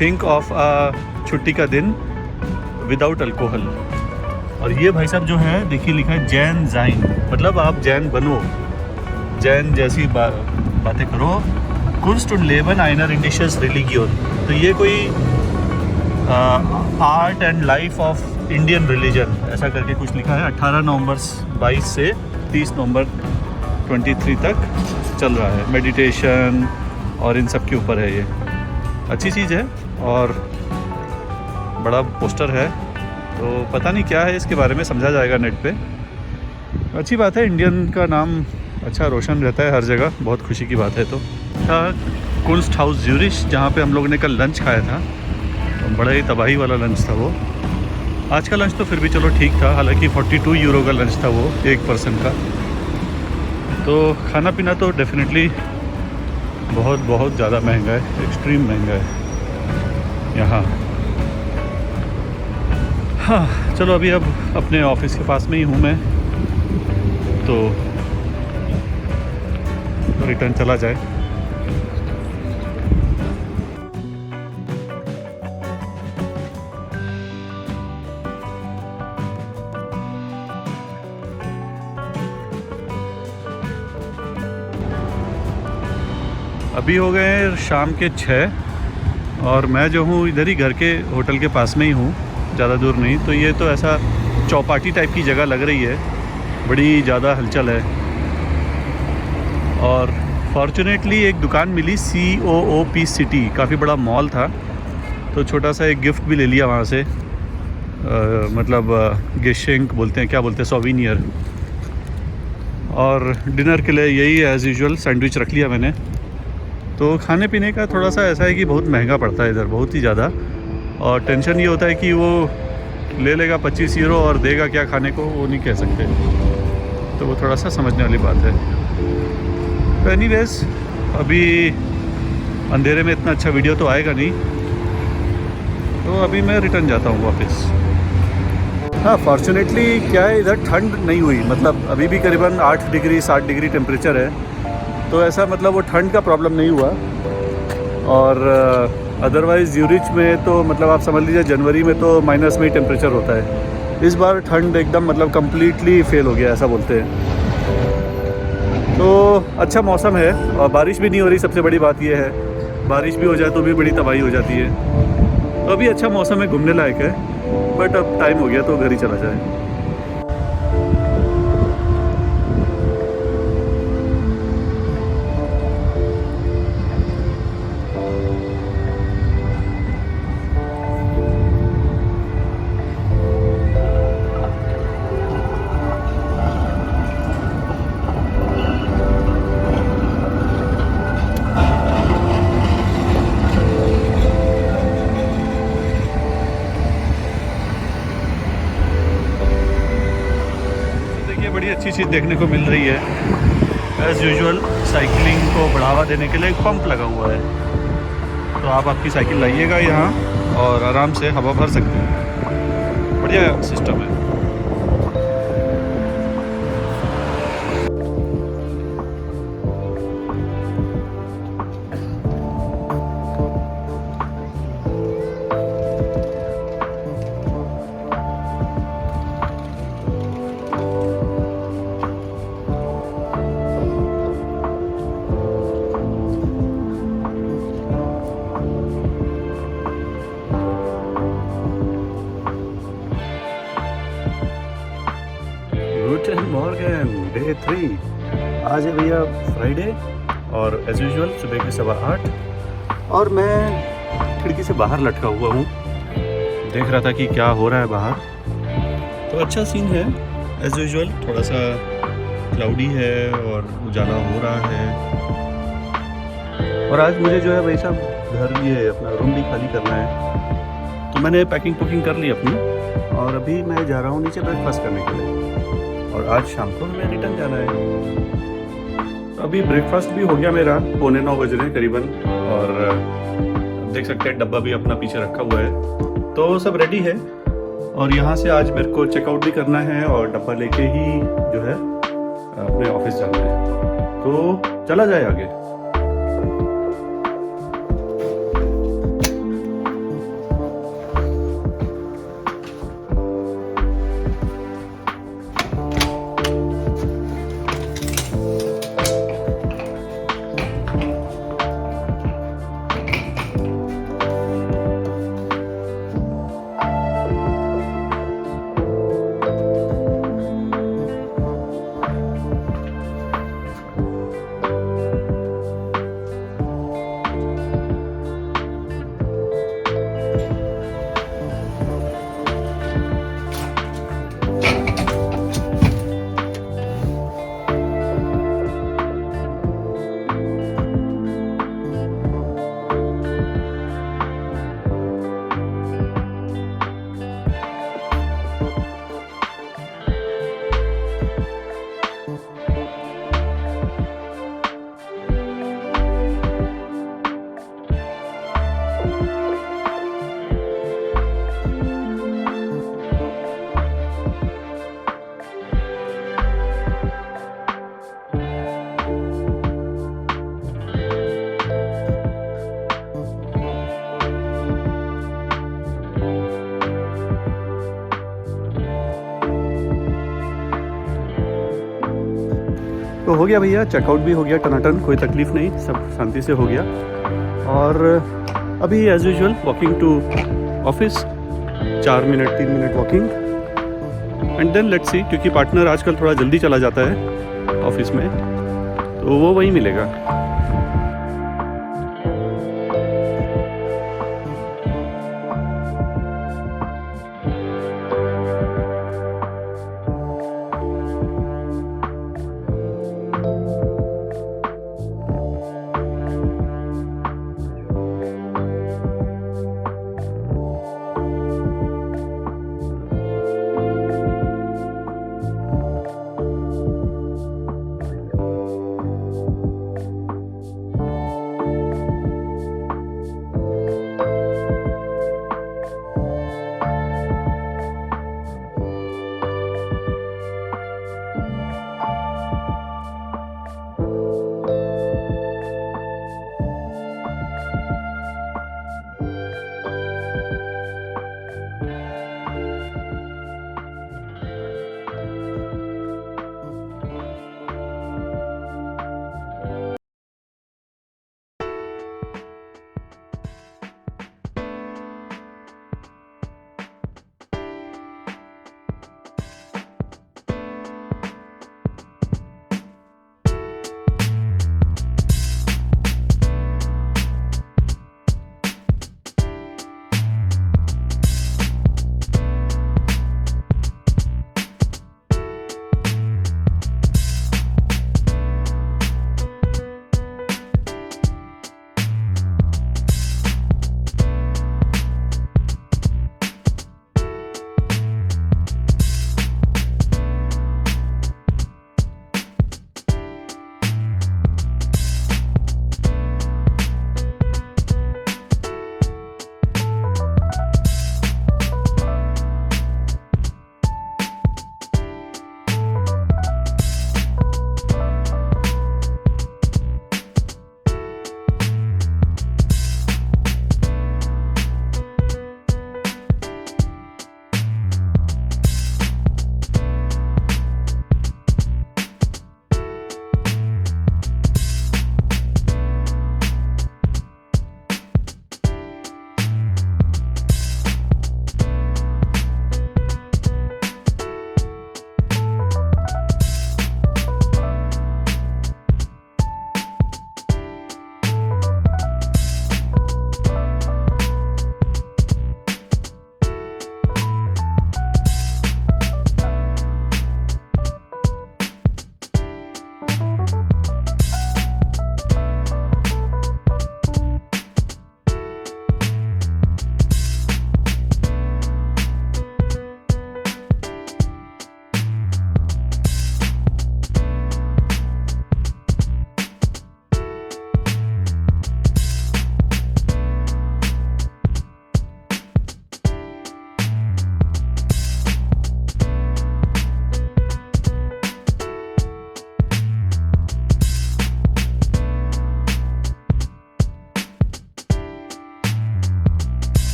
think of a छुट्टी का दिन विदाउट अल्कोहल। और ये भाई साहब जो है देखिए लिखा है जैन जाइन, मतलब आप जैन बनो, जैन जैसी बातें करो। कुंस्ट und Leben einer indischen Religion, तो ये कोई art and life of Indian religion ऐसा करके कुछ लिखा है। 18 नवंबर 22 से 30 नवंबर 23 तक चल रहा है, मेडिटेशन और इन सब के ऊपर है। ये अच्छी चीज़ है और बड़ा पोस्टर है, तो पता नहीं क्या है इसके बारे में, समझा जाएगा नेट पे। अच्छी बात है, इंडियन का नाम अच्छा रोशन रहता है हर जगह, बहुत खुशी की बात है। तो कुंस्ट हाउस ज्यूरिश, जहाँ पे हम लोगों ने कल लंच खाया था, तो बड़ा ही तबाही वाला लंच था वो। आज का लंच तो फिर भी चलो ठीक था, हालांकि 42 यूरो का लंच था वो एक पर्सन का। तो खाना पीना तो डेफिनेटली बहुत बहुत ज़्यादा महंगा है, एक्सट्रीम महंगा है यहाँ। हाँ चलो, अभी अब अपने ऑफिस के पास में ही हूँ मैं, तो रिटर्न चला जाए। अभी हो गए शाम के 6 और मैं जो हूँ इधर ही घर के होटल के पास में ही हूँ, ज़्यादा दूर नहीं। तो ये तो ऐसा चौपाटी टाइप की जगह लग रही है, बड़ी ज़्यादा हलचल है। और फॉर्चुनेटली एक दुकान मिली, COOP सिटी, काफ़ी बड़ा मॉल था, तो छोटा सा एक गिफ्ट भी ले लिया वहाँ से, मतलब गेशेंक बोलते हैं, क्या बोलते हैं, सोविनियर। और डिनर के लिए यही एज़ यूजुअल सैंडविच रख लिया मैंने। तो खाने पीने का थोड़ा सा ऐसा है कि बहुत महंगा पड़ता है इधर, बहुत ही ज़्यादा। और टेंशन ये होता है कि वो ले लेगा 25 यूरो और देगा क्या खाने को, वो नहीं कह सकते, तो वो थोड़ा सा समझने वाली बात है। तो एनीवेज, अभी अंधेरे में इतना अच्छा वीडियो तो आएगा नहीं, तो अभी मैं रिटर्न जाता हूँ वापस। हाँ, फॉर्चुनेटली क्या है, इधर ठंड नहीं हुई, मतलब अभी भी करीबन 8 डिग्री 7 डिग्री टेम्परेचर है, तो ऐसा मतलब वो ठंड का प्रॉब्लम नहीं हुआ। और अदरवाइज़ यूरिच में तो मतलब आप समझ लीजिए जनवरी में तो माइनस में ही टेम्परेचर होता है। इस बार ठंड एकदम मतलब कम्प्लीटली फेल हो गया, ऐसा बोलते हैं। तो अच्छा मौसम है और बारिश भी नहीं हो रही, सबसे बड़ी बात यह है। बारिश भी हो जाए तो भी बड़ी तबाही हो जाती है। तो अभी अच्छा मौसम है, घूमने लायक है, बट अब टाइम हो गया तो घर ही चला जाए। बड़ी अच्छी चीज़ देखने को मिल रही है। एज़ यूजुअल साइकिलिंग को बढ़ावा देने के लिए एक पंप लगा हुआ है, तो आप आपकी साइकिल लाइएगा यहाँ और आराम से हवा भर सकते हैं। बढ़िया सिस्टम है। Good morning, day 3। आज है भैया फ्राइडे और एज यूजुअल सुबह के 7:15 और मैं खिड़की से बाहर लटका हुआ हूँ, देख रहा था कि क्या हो रहा है बाहर। तो अच्छा सीन है एज यूजुअल, थोड़ा सा क्लाउडी है और उजाला हो रहा है। और आज मुझे जो है भाई साहब घर भी है, अपना रूम भी खाली करना है, तो मैंने पैकिंग पुकिंग कर ली अपनी और अभी मैं जा रहा हूँ नीचे ब्रेकफास्ट करने के लिए। और आज शाम को हमें रिटर्न जाना है। तो अभी ब्रेकफास्ट भी हो गया मेरा, 8:45 बज रहे हैं करीबन, और देख सकते हैं डब्बा भी अपना पीछे रखा हुआ है, तो सब रेडी है। और यहाँ से आज मेरे को चेकआउट भी करना है और डब्बा लेके ही जो है अपने ऑफिस जाना है, तो चला जाए आगे। तो हो गया भैया, चेकआउट भी हो गया टनाटन, कोई तकलीफ़ नहीं, सब शांति से हो गया। और अभी as usual walking to office, 3 minute walking and then let's see, क्योंकि पार्टनर आजकल थोड़ा जल्दी चला जाता है ऑफिस में, तो वो वहीं मिलेगा।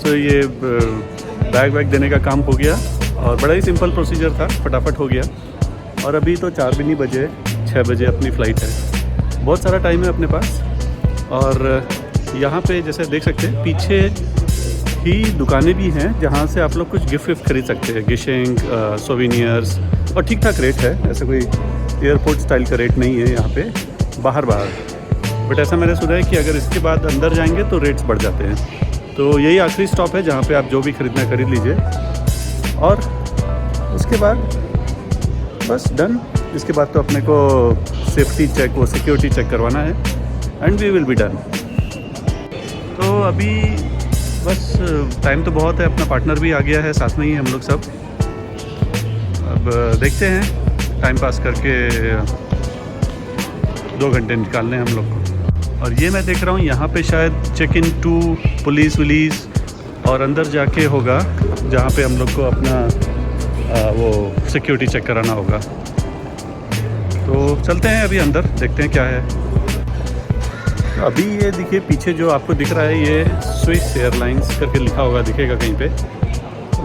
बस ये बैग वैग देने का काम हो गया और बड़ा ही सिंपल प्रोसीजर था, फटाफट हो गया। और अभी तो 4 भी नहीं बजे, 6 बजे अपनी फ़्लाइट है। बहुत सारा टाइम है अपने पास। और यहाँ पे जैसे देख सकते हैं पीछे ही दुकानें भी हैं जहाँ से आप लोग कुछ गिफ्ट विफ्ट खरीद सकते हैं, गिशिंग, सोविनियर्स, और ठीक ठाक रेट है। ऐसा कोई एयरपोर्ट स्टाइल का रेट नहीं है यहाँ पे, बाहर। बट ऐसा मैंने सुना है कि अगर इसके बाद अंदर जाएंगे तो रेट्स बढ़ जाते हैं। तो यही आखिरी स्टॉप है जहाँ पे आप जो भी खरीदना है खरीद लीजिए और उसके बाद बस डन। इसके बाद तो अपने को सेफ्टी चेक, वो सिक्योरिटी चेक करवाना है and we will be done. तो अभी बस टाइम तो बहुत है, अपना पार्टनर भी आ गया है साथ में ही, हम लोग सब अब देखते हैं, टाइम पास करके 2 घंटे निकालने हैं हम लोग को। और ये मैं देख रहा हूँ यहाँ पे शायद चेक इन टू पुलिस वुलिस और अंदर जाके होगा जहाँ पे हम लोग को अपना वो सिक्योरिटी चेक कराना होगा। तो चलते हैं अभी अंदर, देखते हैं क्या है। तो अभी ये देखिए पीछे जो आपको दिख रहा है ये स्विस एयरलाइंस करके लिखा होगा, दिखेगा कहीं पे,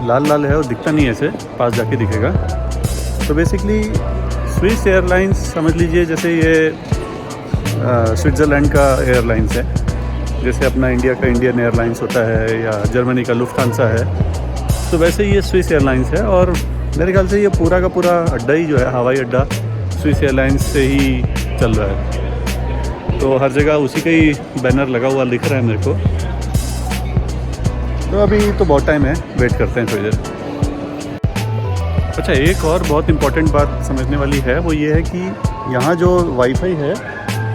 लाल लाल है और दिखता नहीं है, ऐसे पास जाके दिखेगा। तो बेसिकली स्विस एयरलाइंस समझ लीजिए जैसे ये स्विट्ज़रलैंड का एयरलाइंस है, जैसे अपना इंडिया का इंडियन एयरलाइंस होता है या जर्मनी का लुफ्थांसा है, तो वैसे ये स्विस एयरलाइंस है। और मेरे ख्याल से ये पूरा का पूरा अड्डा ही जो है, हवाई अड्डा, स्विस एयरलाइंस से ही चल रहा है। तो हर जगह उसी का ही बैनर लगा हुआ दिख रहा है मेरे को। तो अभी तो बहुत टाइम है, वेट करते हैं थोड़ी देर। अच्छा, एक और बहुत इम्पॉर्टेंट बात समझने वाली है, वो ये है कि यहाँ जो वाईफाई है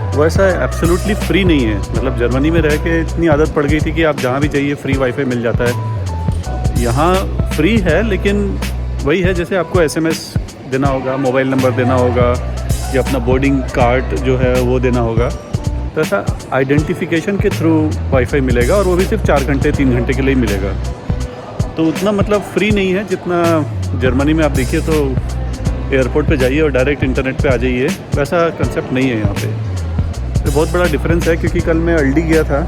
वो ऐसा एब्सोल्युटली फ्री नहीं है। मतलब जर्मनी में रह के इतनी आदत पड़ गई थी कि आप जहाँ भी जाइए फ्री वाईफाई मिल जाता है। यहाँ फ्री है लेकिन वही है, जैसे आपको एसएमएस देना होगा, मोबाइल नंबर देना होगा या अपना बोर्डिंग कार्ड जो है वो देना होगा। तो ऐसा आइडेंटिफिकेशन के थ्रू वाईफाई मिलेगा और वो भी सिर्फ 4 घंटे 3 घंटे के लिए मिलेगा। तो उतना मतलब फ्री नहीं है जितना जर्मनी में आप देखिए तो एयरपोर्ट पे जाइए और डायरेक्ट इंटरनेट पे आ जाइए, वैसा कंसेप्ट नहीं है यहाँ पे। तो बहुत बड़ा डिफरेंस है, क्योंकि कल मैं अल्डी गया था,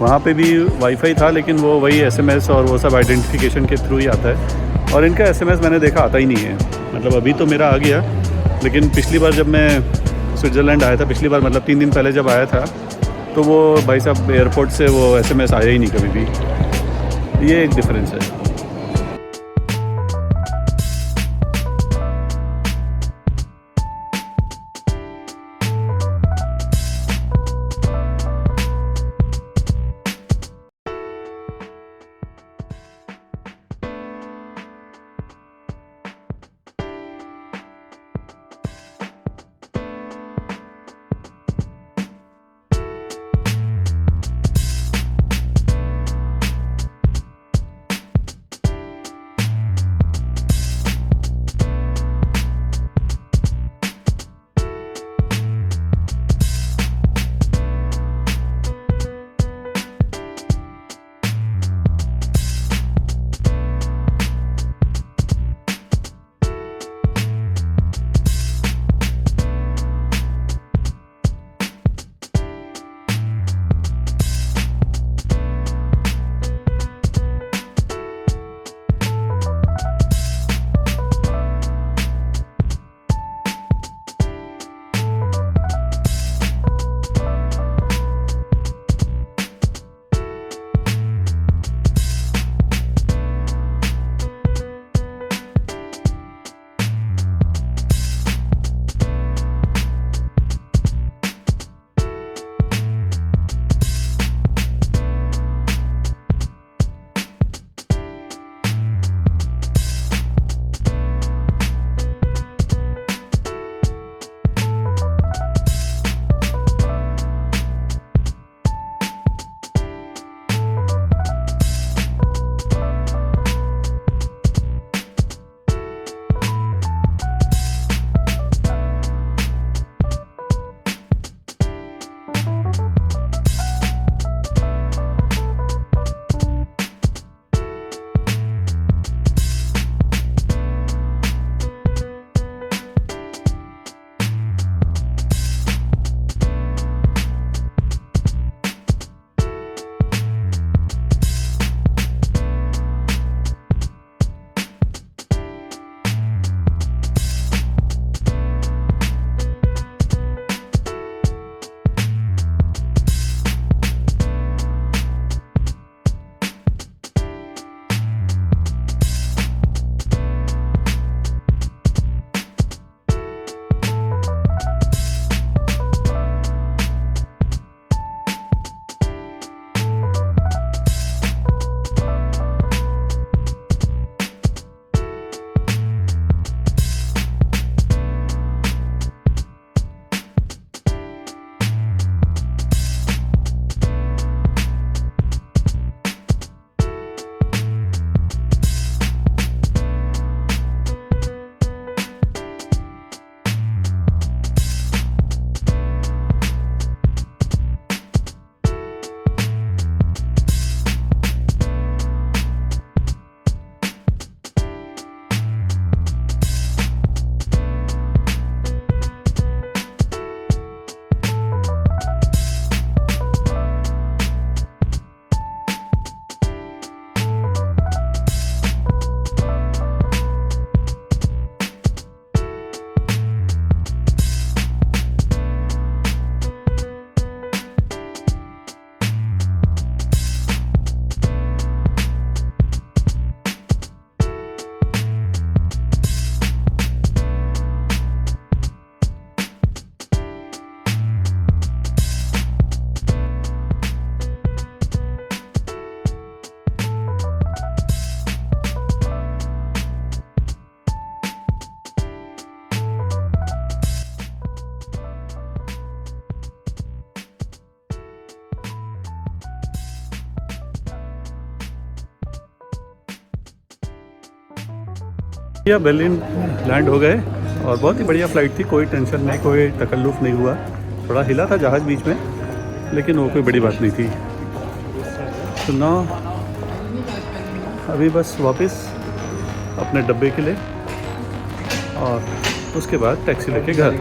वहाँ पे भी वाईफाई था लेकिन वो वही एसएमएस और वो सब आइडेंटिफिकेशन के थ्रू ही आता है। और इनका एसएमएस मैंने देखा आता ही नहीं है। मतलब अभी तो मेरा आ गया, लेकिन पिछली बार जब मैं स्विट्ज़रलैंड आया था, पिछली बार मतलब 3 दिन पहले जब आया था, तो वो भाई साहब एयरपोर्ट से वो एसएमएस आया ही नहीं कभी भी। ये एक डिफरेंस है। या बर्लिन लैंड हो गए और बहुत ही बढ़िया फ़्लाइट थी, कोई टेंशन नहीं, कोई तकल्लुफ़ नहीं हुआ। थोड़ा हिला था जहाज़ बीच में, लेकिन वो कोई बड़ी बात नहीं थी। तो ना अभी बस वापस अपने डब्बे के लिए और उसके बाद टैक्सी लेके घर।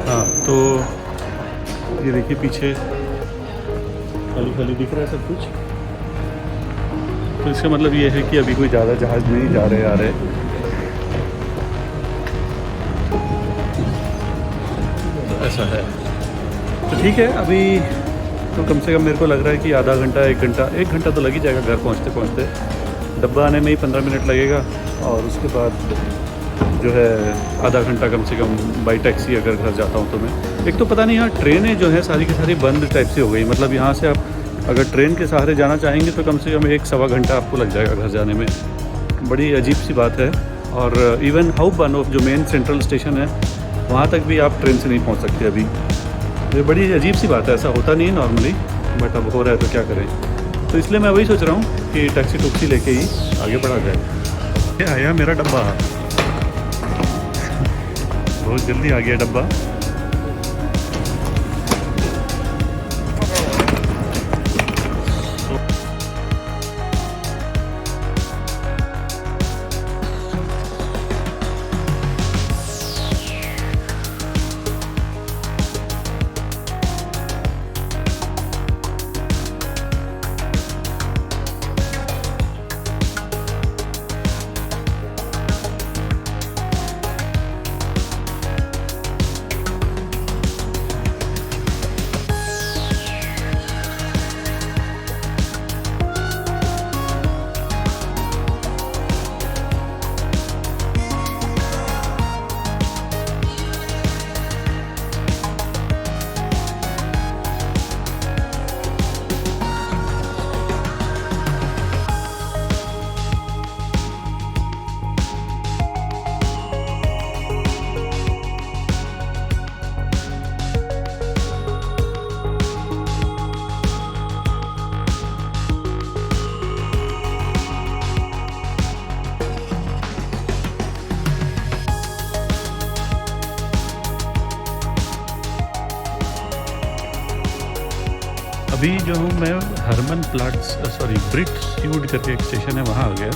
हाँ, तो ये देखिए पीछे खाली खाली दिख रहा है सब कुछ। तो इसका मतलब ये है कि अभी कोई ज़्यादा जहाज़ नहीं जा रहे आ रहे। तो ऐसा है। तो ठीक है, अभी तो कम से कम मेरे को लग रहा है कि आधा घंटा 1 घंटा तो लग ही जाएगा घर पहुंचते पहुंचते। डब्बा आने में ही 15 मिनट लगेगा और उसके बाद जो है आधा घंटा कम से कम बाई टैक्सी अगर घर जाता हूँ तो मैं। एक तो पता नहीं यहाँ ट्रेनें जो है सारी की सारी बंद टाइप से हो गई। मतलब यहाँ से आप अगर ट्रेन के सहारे जाना चाहेंगे तो कम से कम 1-1.25 घंटा आपको लग जाएगा घर जाने में। बड़ी अजीब सी बात है। और इवन हाउबानहोफ जो मेन सेंट्रल स्टेशन है वहाँ तक भी आप ट्रेन से नहीं पहुँच सकते अभी। ये बड़ी अजीब सी बात है, ऐसा होता नहीं है नॉर्मली, बट अब हो रहा है तो क्या करें। तो इसलिए मैं वही सोच रहा हूँ कि टैक्सी टुक्सी लेके ही आगे बढ़ा जाए। ये आया मेरा डब्बा, बहुत जल्दी आ गया डब्बा। अभी जो हूँ मैं हरमन प्लाट्स ब्रिट स्यूड करके एक स्टेशन है वहाँ आ गया।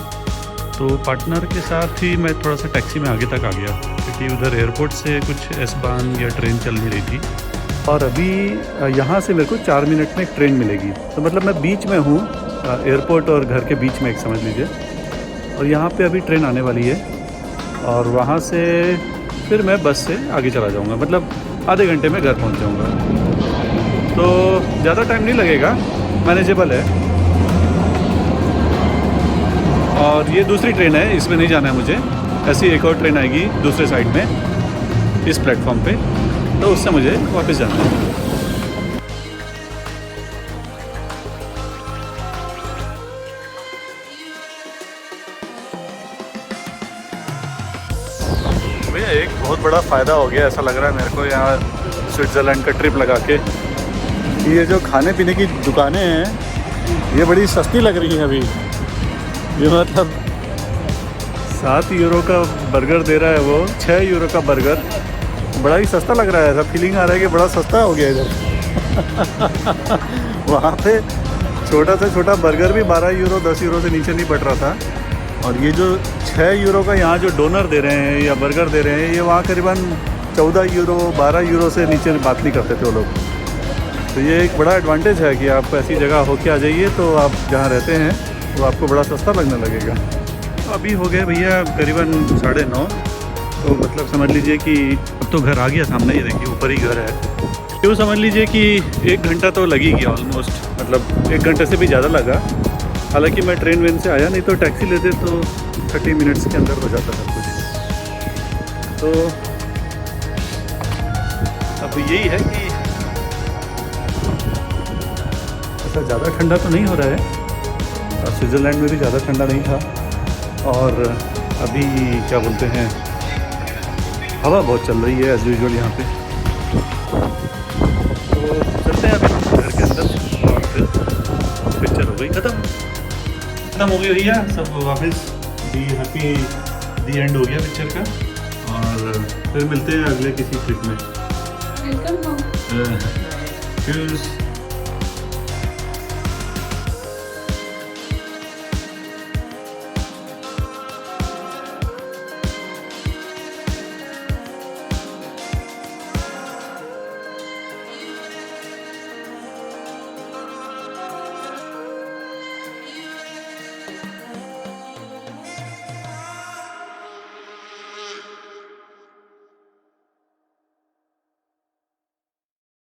तो पार्टनर के साथ ही मैं थोड़ा सा टैक्सी में आगे तक आ गया क्योंकि उधर एयरपोर्ट से कुछ एस-बान या ट्रेन चल नहीं रही थी। और अभी यहाँ से मेरे को 4 मिनट में एक ट्रेन मिलेगी। तो मतलब मैं बीच में हूँ, एयरपोर्ट और घर के बीच में एक समझ लीजिए। और यहाँ पे अभी ट्रेन आने वाली है और वहाँ से फिर मैं बस से आगे चला जाऊँगा। मतलब आधे घंटे में घर पहुँच जाऊँगा। तो ज़्यादा टाइम नहीं लगेगा, मैनेजेबल है। और ये दूसरी ट्रेन है, इसमें नहीं जाना है मुझे। ऐसी एक और ट्रेन आएगी दूसरे साइड में इस प्लेटफॉर्म पे, तो उससे मुझे वापस जाना है। भैया एक बहुत बड़ा फ़ायदा हो गया ऐसा लग रहा है मेरे को यहाँ स्विट्ज़रलैंड का ट्रिप लगा के। ये जो खाने पीने की दुकानें हैं ये बड़ी सस्ती लग रही हैं अभी। ये मतलब 7 यूरो का बर्गर दे रहा है वो, 6 यूरो का बर्गर, बड़ा ही सस्ता लग रहा है। ऐसा फीलिंग आ रहा है कि बड़ा सस्ता हो गया इधर। वहाँ पे छोटा से छोटा बर्गर भी 12 यूरो 10 यूरो से नीचे नहीं पड़ रहा था। और ये जो 6 यूरो का यहाँ जो डोनर दे रहे हैं या बर्गर दे रहे हैं, ये वहाँ करीबन 14 यूरो 12 यूरो से नीचे बात नहीं करते थे वो लोग। तो ये एक बड़ा एडवांटेज है कि आप ऐसी जगह होके आ जाइए तो आप जहाँ रहते हैं वो आपको बड़ा सस्ता लगने लगेगा। अभी हो गए भैया करीबन 9:30। तो मतलब समझ लीजिए कि अब तो घर आ गया सामने, ये देखिए ऊपर ही घर है। तो समझ लीजिए कि 1 घंटा तो लग ही गया ऑलमोस्ट, मतलब 1 घंटे से भी ज़्यादा लगा। हालांकि मैं ट्रेन वेन से आया, नहीं तो टैक्सी लेते तो 30 मिनट्स के अंदर हो जाता सब कुछ। तो अब यही है कि ऐसा ज़्यादा ठंडा तो नहीं हो रहा है। स्विट्ज़रलैंड में भी ज़्यादा ठंडा नहीं था। और अभी क्या बोलते हैं, हवा बहुत चल रही है एज़ यूजुअल यहाँ पे। तो चलते हैं अभी घर के अंदर। गई, खत्म हो गई भैया, सब वापस दी हैप्पी दी एंड हो गया पिक्चर का। और फिर मिलते हैं अगले किसी ट्रिप में। Welcome home. Tschüss.